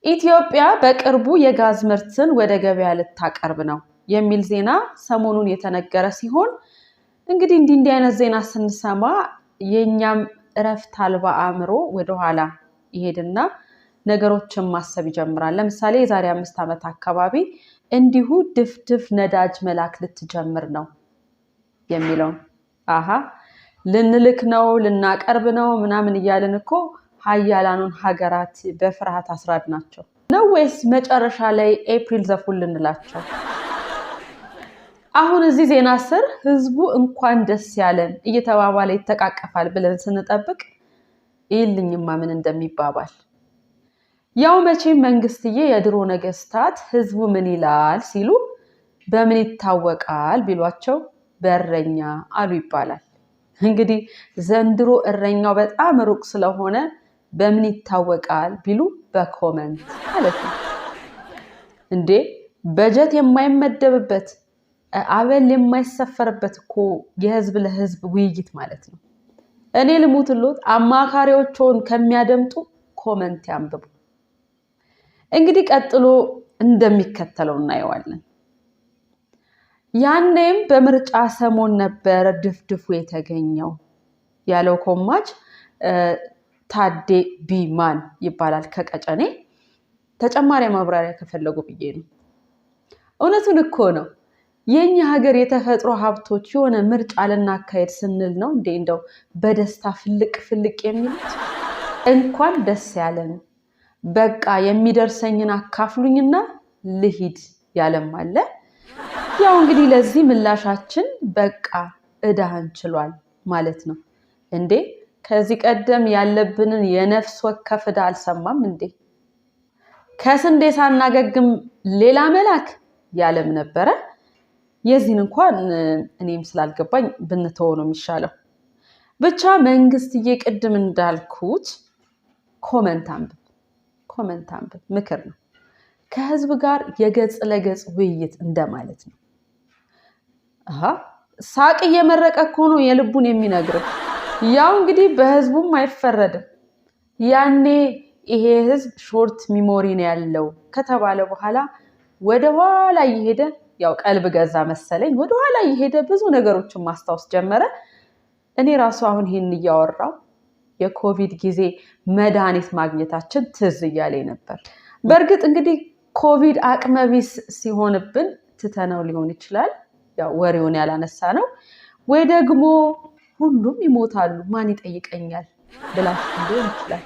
ኢትዮጵያ በቅርቡ የጋዝ ምርትን ወደ ገበያ ልታቀርብ ነው የሚል ዜና ሰሞኑን የተነገረ ሲሆን እንግዲህ እንዲህ አይነት ዜና ስንሰማ የኛም እረፍት አልባ አእምሮ ወደ ኋላ ይሄድና ነገሮችን ማሰብ ይጀምራል። ለምሳሌ የዛሬ 5 ዓመት አካባቢ እንዲሁ ድፍድፍ ነዳጅ መላክ ልትጀምር ነው የሚለው ልንልክ ነው ልናቀርብ ነው ምናምን እያልን እኮ ሀያላኑን ሀገራት በፍርሃት አስራድናቸው ነው ወይስ መጨረሻ ላይ ኤፕሪል ዘፉል ልንላቸው? አሁን እዚህ ዜና ስር ህዝቡ እንኳን ደስ ያለን እየተባባለ ይተቃቀፋል ብለን ስንጠብቅ ይልኝማ ምን እንደሚባባል ያው መቼም መንግስትዬ የድሮ ነገስታት ህዝቡ ምን ይላል ሲሉ በምን ይታወቃል ቢሏቸው በእረኛ አሉ ይባላል። እንግዲህ ዘንድሮ እረኛው በጣም ሩቅ ስለሆነ በምን ይታወቃል ቢሉ በኮመንት ማለት ነው። እንዴ በጀት የማይመደብበት አበል የማይሰፈርበት እኮ የህዝብ ለህዝብ ውይይት ማለት ነው። እኔ ልሙትሎት አማካሪዎችን ከሚያደምጡ ኮመንት ያንብቡ። እንግዲህ ቀጥሎ እንደሚከተለው እናየዋለን። ያኔም በምርጫ ሰሞን ነበር ድፍድፉ የተገኘው ያለው ኮማች ታዴ ቢማን ይባላል ከቀጨኔ። ተጨማሪ ማብራሪያ ከፈለጉ ብዬ ነው። እውነቱን እኮ ነው። የኛ ሀገር የተፈጥሮ ሀብቶች የሆነ ምርጫ ልናካሄድ ስንል ነው እንደው በደስታ ፍልቅ የሚሉት። እንኳን ደስ ያለን በቃ የሚደርሰኝን አካፍሉኝና ልሂድ ያለም አለ። ያው እንግዲህ ለዚህ ምላሻችን በቃ እዳህን ችሏል ማለት ነው። እንዴ ከዚህ ቀደም ያለብንን የነፍስ ወከፍ እዳ አልሰማም እንዴ? ከስንዴ ሳናገግም ሌላ መላክ ያለም ነበረ። የዚህን እንኳን እኔም ስላልገባኝ ብንተው ነው የሚሻለው። ብቻ መንግስትዬ ቅድም እንዳልኩት ኮመንት አንብብ ምክር ነው። ከህዝብ ጋር የገጽ ለገጽ ውይይት እንደማለት ነው። ሳቅ እየመረቀ እኮ ነው የልቡን የሚነግረው። ያው እንግዲህ በህዝቡም አይፈረድም። ያኔ ይሄ ህዝብ ሾርት ሚሞሪ ነው ያለው ከተባለ በኋላ ወደ ኋላ እየሄደ ያው ቀልብ ገዛ መሰለኝ ወደ ኋላ እየሄደ ብዙ ነገሮችን ማስታወስ ጀመረ። እኔ ራሱ አሁን ይሄን እያወራው የኮቪድ ጊዜ መድኃኒት ማግኘታችን ትዝ እያለኝ ነበር። በእርግጥ እንግዲህ ኮቪድ አቅመቢስ ሲሆንብን ትተነው ሊሆን ይችላል። ያው ወሬውን ያላነሳ ነው ወይ ደግሞ ሁሉም ይሞታሉ ማን ይጠይቀኛል ብላችሁ ሊሆን ይችላል።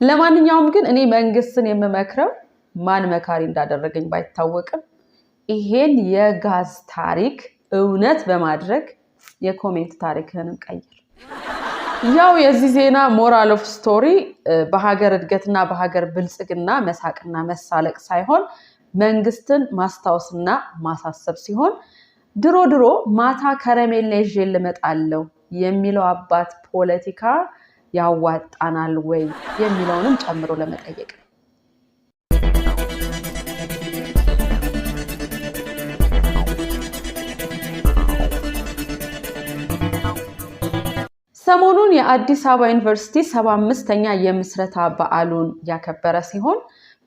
ለማንኛውም ግን እኔ መንግስትን የምመክረው ማን መካሪ እንዳደረገኝ ባይታወቅም ይሄን የጋዝ ታሪክ እውነት በማድረግ የኮሜንት ታሪክህንም ቀይር። ያው የዚህ ዜና ሞራል ኦፍ ስቶሪ በሀገር እድገትና በሀገር ብልጽግና መሳቅና መሳለቅ ሳይሆን መንግስትን ማስታወስና ማሳሰብ ሲሆን ድሮ ማታ ከረሜላ ይዤ ልመጣለሁ የሚለው አባት ፖለቲካ ያዋጣናል ወይ የሚለውንም ጨምሮ ለመጠየቅ ነው። ሰሞኑን የአዲስ አበባ ዩኒቨርሲቲ 75ኛ የምስረታ በዓሉን ያከበረ ሲሆን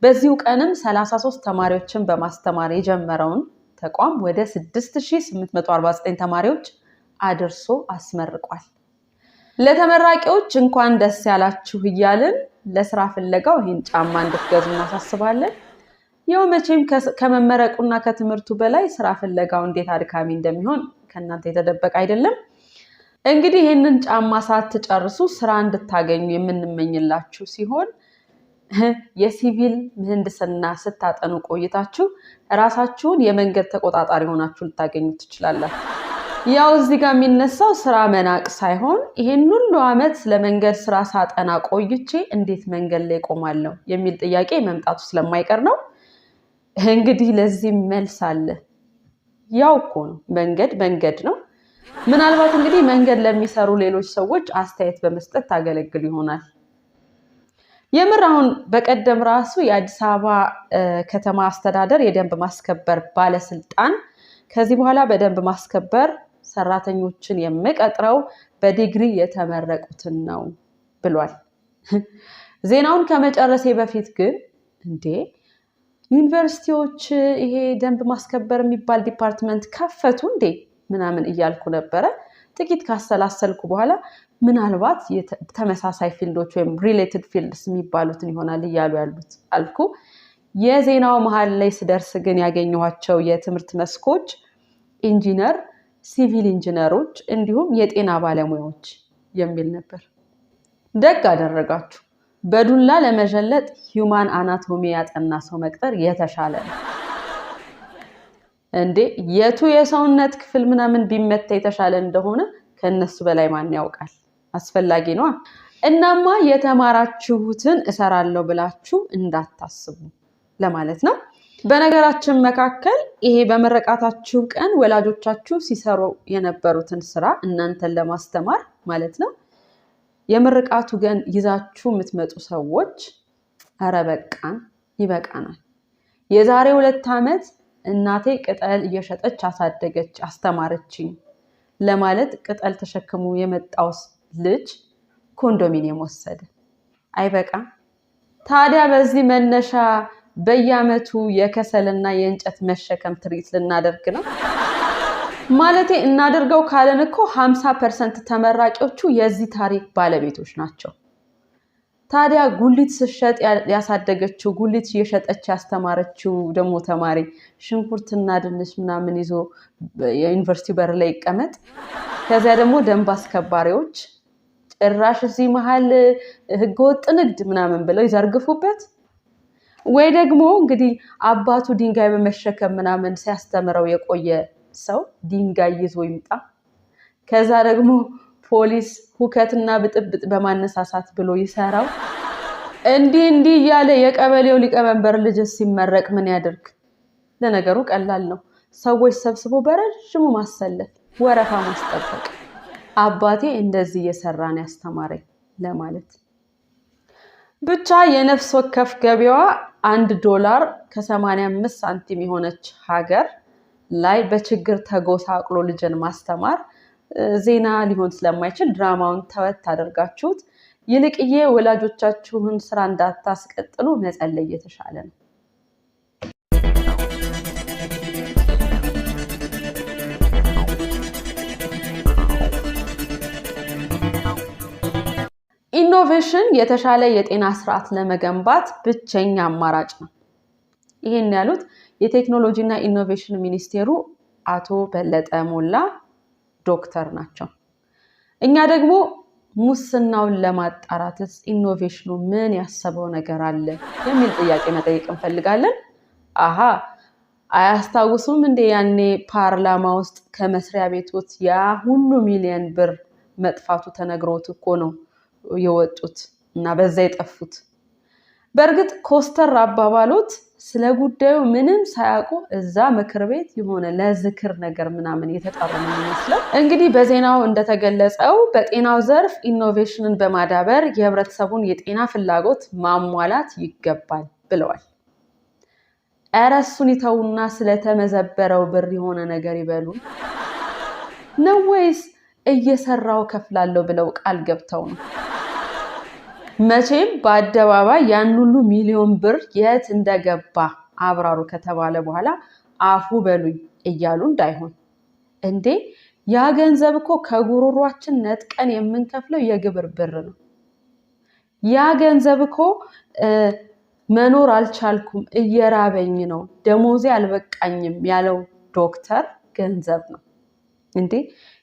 በዚሁ ቀንም 33 ተማሪዎችን በማስተማር የጀመረውን ተቋም ወደ 6849 ተማሪዎች አድርሶ አስመርቋል። ለተመራቂዎች እንኳን ደስ ያላችሁ እያልን ለስራ ፍለጋው ይህን ጫማ እንድትገዙ እናሳስባለን። ያው መቼም ከመመረቁና ከትምህርቱ በላይ ስራ ፍለጋው እንዴት አድካሚ እንደሚሆን ከእናንተ የተደበቀ አይደለም። እንግዲህ ይህንን ጫማ ሳትጨርሱ ስራ እንድታገኙ የምንመኝላችሁ ሲሆን የሲቪል ምህንድስና ስታጠኑ ቆይታችሁ ራሳችሁን የመንገድ ተቆጣጣሪ ሆናችሁ ልታገኙ ትችላላችሁ። ያው እዚህ ጋር የሚነሳው ስራ መናቅ ሳይሆን ይሄን ሁሉ አመት ስለመንገድ ስራ ሳጠና ቆይቼ እንዴት መንገድ ላይ ቆማለሁ የሚል ጥያቄ መምጣቱ ስለማይቀር ነው። እንግዲህ ለዚህ መልስ አለ። ያው እኮ ነው መንገድ ነው። ምናልባት እንግዲህ መንገድ ለሚሰሩ ሌሎች ሰዎች አስተያየት በመስጠት ታገለግል ይሆናል። የምር አሁን በቀደም ራሱ የአዲስ አበባ ከተማ አስተዳደር የደንብ ማስከበር ባለስልጣን ከዚህ በኋላ በደንብ ማስከበር ሰራተኞችን የሚቀጥረው በዲግሪ የተመረቁትን ነው ብሏል። ዜናውን ከመጨረሴ በፊት ግን እንዴ ዩኒቨርሲቲዎች ይሄ ደንብ ማስከበር የሚባል ዲፓርትመንት ከፈቱ እንዴ ምናምን እያልኩ ነበረ። ጥቂት ካሰላሰልኩ በኋላ ምናልባት ተመሳሳይ ፊልዶች ወይም ሪሌትድ ፊልድስ የሚባሉትን ይሆናል እያሉ ያሉት አልኩ። የዜናው መሃል ላይ ስደርስ ግን ያገኘኋቸው የትምህርት መስኮች ኢንጂነር፣ ሲቪል ኢንጂነሮች እንዲሁም የጤና ባለሙያዎች የሚል ነበር። ደግ አደረጋችሁ። በዱላ ለመጀለጥ ሂውማን አናቶሚ ያጠና ሰው መቅጠር የተሻለ ነው። እንዴ የቱ የሰውነት ክፍል ምናምን ቢመታ የተሻለ እንደሆነ ከነሱ በላይ ማን ያውቃል? አስፈላጊ ነው። እናማ የተማራችሁትን እሰራለሁ ብላችሁ እንዳታስቡ ለማለት ነው። በነገራችን መካከል ይሄ በመረቃታችሁ ቀን ወላጆቻችሁ ሲሰሩ የነበሩትን ስራ እናንተን ለማስተማር ማለት ነው የምርቃቱ ቀን ይዛችሁ የምትመጡ ሰዎች ኧረ በቃን ይበቃናል። የዛሬ 2 ዓመት እናቴ ቅጠል እየሸጠች አሳደገች አስተማረችኝ ለማለት ቅጠል ተሸክሞ የመጣው ልጅ ኮንዶሚኒየም ወሰደ። አይበቃም? ታዲያ በዚህ መነሻ በየዓመቱ የከሰልና የእንጨት መሸከም ትርኢት ልናደርግ ነው? ማለቴ እናደርገው ካለን እኮ 50% ተመራቂዎቹ የዚህ ታሪክ ባለቤቶች ናቸው። ታዲያ ጉሊት ስሸጥ ያሳደገችው ጉሊት እየሸጠች ያስተማረችው ደግሞ ተማሪ ሽንኩርትና ድንች ምናምን ይዞ የዩኒቨርሲቲ በር ላይ ይቀመጥ? ከዚያ ደግሞ ደንብ አስከባሪዎች ጭራሽ እዚህ መሃል ህገወጥ ንግድ ምናምን ብለው ይዘርግፉበት? ወይ ደግሞ እንግዲህ አባቱ ድንጋይ በመሸከም ምናምን ሲያስተምረው የቆየ ሰው ድንጋይ ይዞ ይምጣ። ከዛ ደግሞ ፖሊስ ሁከትና ብጥብጥ በማነሳሳት ብሎ ይሰራው። እንዲህ እያለ የቀበሌው ሊቀመንበር ልጅ ሲመረቅ ምን ያደርግ? ለነገሩ ቀላል ነው። ሰዎች ሰብስቦ በረጅሙ ማሰለፍ፣ ወረፋ ማስጠበቅ። አባቴ እንደዚህ እየሰራን ያስተማረኝ ለማለት። ብቻ የነፍስ ወከፍ ገቢዋ $1 ከ85 ሳንቲም የሆነች ሀገር ላይ በችግር ተጎሳቅሎ ልጅን ማስተማር ዜና ሊሆን ስለማይችል ድራማውን ተወት አድርጋችሁት ይልቅዬ ወላጆቻችሁን ስራ እንዳታስቀጥሉ መጸለይ የተሻለ ነው። ኢኖቬሽን የተሻለ የጤና ስርዓት ለመገንባት ብቸኛ አማራጭ ነው። ይሄን ያሉት የቴክኖሎጂ እና ኢኖቬሽን ሚኒስቴሩ አቶ በለጠ ሞላ ዶክተር ናቸው። እኛ ደግሞ ሙስናውን ለማጣራትስ ኢኖቬሽኑ ምን ያሰበው ነገር አለ የሚል ጥያቄ መጠየቅ እንፈልጋለን። አያስታውሱም እንዴ ያኔ ፓርላማ ውስጥ ከመስሪያ ቤቶት ያ ሁሉ ሚሊዮን ብር መጥፋቱ ተነግሮት እኮ ነው የወጡት እና በዛ የጠፉት። በእርግጥ ኮስተር አባባሎት ስለ ጉዳዩ ምንም ሳያውቁ እዛ ምክር ቤት የሆነ ለዝክር ነገር ምናምን የተጣሩ ነው የሚመስለው። እንግዲህ በዜናው እንደተገለጸው በጤናው ዘርፍ ኢኖቬሽንን በማዳበር የህብረተሰቡን የጤና ፍላጎት ማሟላት ይገባል ብለዋል። ኧረ እሱን ይተውና ስለተመዘበረው ብር የሆነ ነገር ይበሉ ነው ወይስ እየሰራው ከፍላለሁ ብለው ቃል ገብተው ነው? መቼም በአደባባይ ያን ሁሉ ሚሊዮን ብር የት እንደገባ አብራሩ ከተባለ በኋላ አፉ በሉኝ እያሉ እንዳይሆን። እንዴ ያ ገንዘብ እኮ ከጉሮሯችን ነጥቀን የምንከፍለው የግብር ብር ነው። ያ ገንዘብ እኮ መኖር አልቻልኩም እየራበኝ ነው ደሞዜ አልበቃኝም ያለው ዶክተር ገንዘብ ነው። እንዴ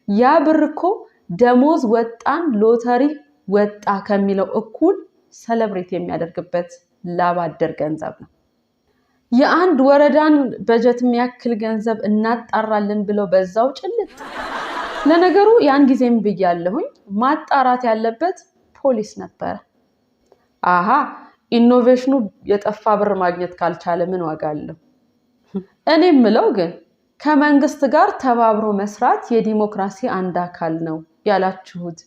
ያ ብር እኮ ደሞዝ ወጣን ሎተሪ ወጣ ከሚለው እኩል ሰለብሬት የሚያደርግበት ላባደር ገንዘብ ነው። የአንድ ወረዳን በጀት የሚያክል ገንዘብ እናጣራለን ብለው በዛው ጭልጥ። ለነገሩ ያን ጊዜም ብያለሁኝ ማጣራት ያለበት ፖሊስ ነበር። ኢኖቬሽኑ የጠፋ ብር ማግኘት ካልቻለ ምን ዋጋ አለው? እኔ የምለው ግን ከመንግስት ጋር ተባብሮ መስራት የዲሞክራሲ አንድ አካል ነው ያላችሁት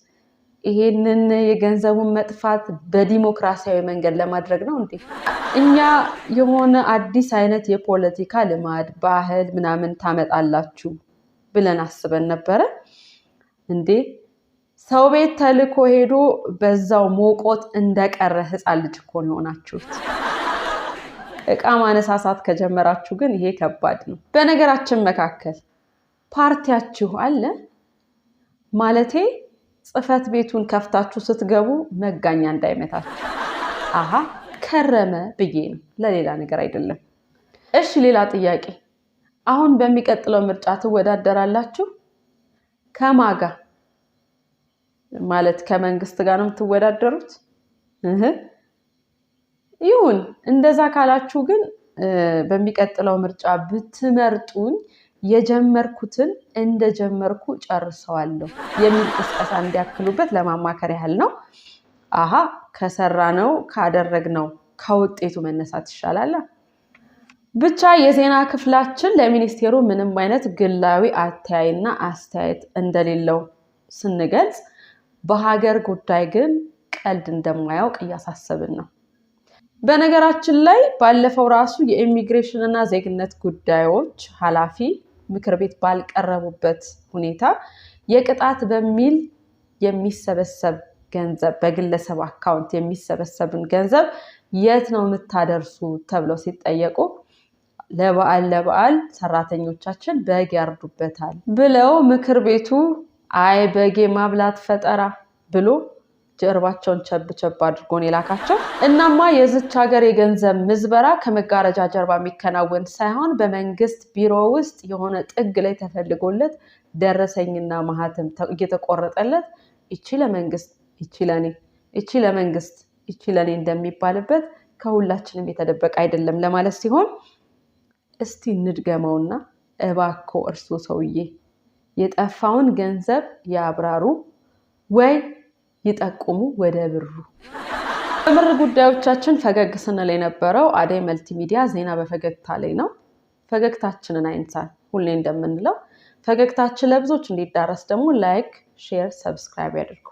ይሄንን የገንዘቡን መጥፋት በዲሞክራሲያዊ መንገድ ለማድረግ ነው እንዴ? እኛ የሆነ አዲስ አይነት የፖለቲካ ልማድ ባህል ምናምን ታመጣላችሁ ብለን አስበን ነበረ እንዴ? ሰው ቤት ተልኮ ሄዶ በዛው ሞቆት እንደቀረ ህፃን ልጅ እኮ ነው ሆናችሁት። እቃ ማነሳሳት ከጀመራችሁ ግን ይሄ ከባድ ነው። በነገራችን መካከል ፓርቲያችሁ አለ ማለቴ ጽፈት ቤቱን ከፍታችሁ ስትገቡ መጋኛ እንዳይመታችሁ። አሃ ከረመ ብዬ ነው፣ ለሌላ ነገር አይደለም። እሺ ሌላ ጥያቄ፣ አሁን በሚቀጥለው ምርጫ ትወዳደራላችሁ? ከማጋ ማለት ከመንግስት ጋር ነው የምትወዳደሩት? ይሁን እንደዛ ካላችሁ ግን በሚቀጥለው ምርጫ ብትመርጡኝ የጀመርኩትን እንደጀመርኩ ጨርሰዋለሁ የሚል ቅስቀሳ እንዲያክሉበት ለማማከር ያህል ነው። አሃ ከሰራነው ካደረግነው ከውጤቱ መነሳት ይሻላል። ብቻ የዜና ክፍላችን ለሚኒስቴሩ ምንም አይነት ግላዊ አተያይና አስተያየት እንደሌለው ስንገልጽ፣ በሀገር ጉዳይ ግን ቀልድ እንደማያውቅ እያሳሰብን ነው። በነገራችን ላይ ባለፈው ራሱ የኢሚግሬሽን እና ዜግነት ጉዳዮች ኃላፊ ምክር ቤት ባልቀረቡበት ሁኔታ የቅጣት በሚል የሚሰበሰብ ገንዘብ በግለሰብ አካውንት የሚሰበሰብን ገንዘብ የት ነው የምታደርሱ ተብለው ሲጠየቁ ለበዓል ሰራተኞቻችን በግ ያርዱበታል ብለው ምክር ቤቱ አይ በጌ ማብላት ፈጠራ ብሎ ጀርባቸውን ቸብ አድርጎን የላካቸው። እናማ የዝች ሀገር የገንዘብ ምዝበራ ከመጋረጃ ጀርባ የሚከናወን ሳይሆን በመንግስት ቢሮ ውስጥ የሆነ ጥግ ላይ ተፈልጎለት ደረሰኝና ማህተም እየተቆረጠለት እቺ ለመንግስት እቺ ለኔ እቺ ለመንግስት እቺ ለኔ እንደሚባልበት ከሁላችንም የተደበቀ አይደለም ለማለት ሲሆን፣ እስቲ እንድገመውና እባክዎ እርሱ ሰውዬ የጠፋውን ገንዘብ ያብራሩ ወይ ይጠቁሙ ወደ ብሩ። በምር ጉዳዮቻችን ፈገግ ስንል የነበረው አደይ መልቲሚዲያ ዜና በፈገግታ ላይ ነው። ፈገግታችንን አይንሳን። ሁሌ እንደምንለው ፈገግታችን ለብዙዎች እንዲዳረስ ደግሞ ላይክ፣ ሼር፣ ሰብስክራይብ ያድርጉ።